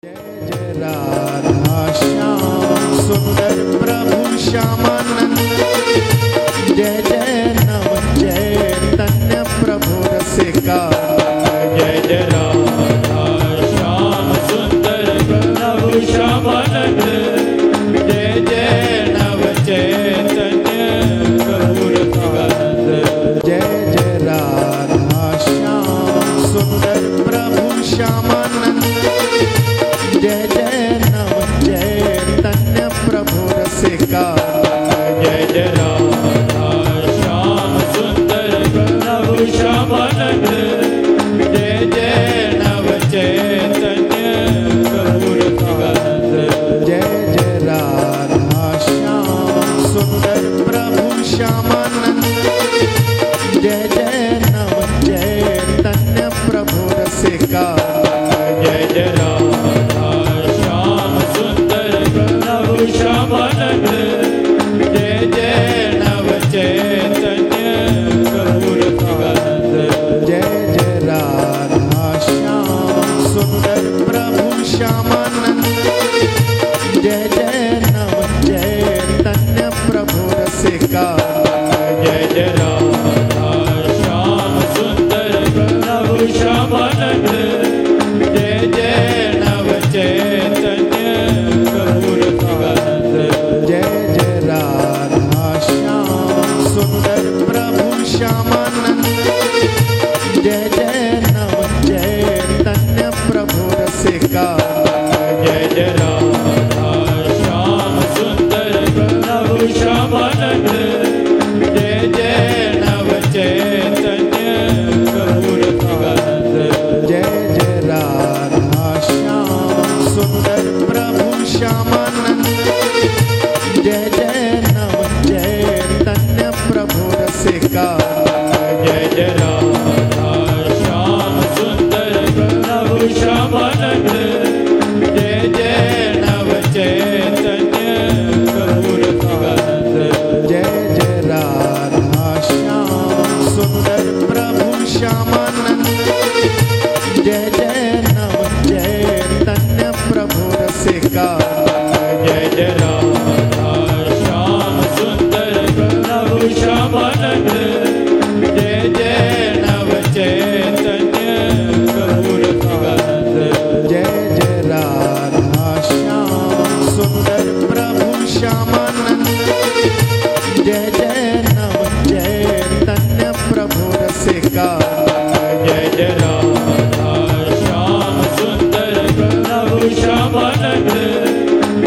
जय जय राधा श्याम सुंदर प्रभु श्यामानंद। जय जय नव चैतन्य प्रभु रसिका। जय जय राधा श्याम सुंदर प्रभु श्यामानंद। जय जय नव चैतन्य प्रभु रसिकानंद। जय जय राधा श्याम सुंदर प्रभु श्यामानंद। जय जय नव चैतन्य प्रभु रसिका। जय जय राधा श्याम सुंदर प्रभु श्यामानंद। जय जय नव चैतन्य प्रभु रसिकानंद। जय जय राधा श्याम सुंदर प्रभु श्यामानंद। जय जय नव चैतन्य प्रभु रसिका। जय जय राधा श्याम सुंदर प्रभु श्यामानंद। जय जय नव चैतन्य प्रभु रसिकानंद। जय जय राधा श्याम सुंदर प्रभु श्यामानंद। जय जय नव चैतन्य प्रभु रसिका। जय जय राधा श्याम सुंदर प्रभु श्यामानंद। जय जय नव चैतन्य प्रभु रसिकानंद। जय जय राधा श्याम सुंदर प्रभु श्यामानंद। जय जय नव चैतन्य प्रभु रसिका। जय जय राधा श्याम सुंदर प्रभु श्यामानंद। जय जय नव चैतन्य प्रभु रसिकानंद। जय जय राधा श्याम सुंदर प्रभु श्यामानंद। जय जय नव चैतन्य प्रभु रसिका। जय जय राधा श्याम सुंदर प्रभु श्यामानंद। जय जय नव चैतन्य प्रभु रसिकानंद। जय जय राधा श्याम सुंदर प्रभु श्यामानंद। जय जय नव चैतन्य प्रभु रसिका। जय जय राधा श्याम सुंदर प्रभु श्यामानंद। जय जय नव चैतन्य प्रभु रसिकानंद। जय जय राधा श्याम सुंदर प्रभु श्यामानंद। जय जय नव चैतन्य प्रभु रसिका। जय जय राधा श्याम सुंदर प्रभु श्यामानंद।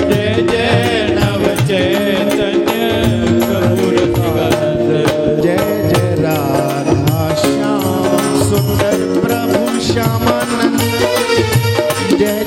जय जय नव चैतन्य प्रभु रसिकानंद। जय जय राधा श्याम सुंदर प्रभु श्यामानंद। जय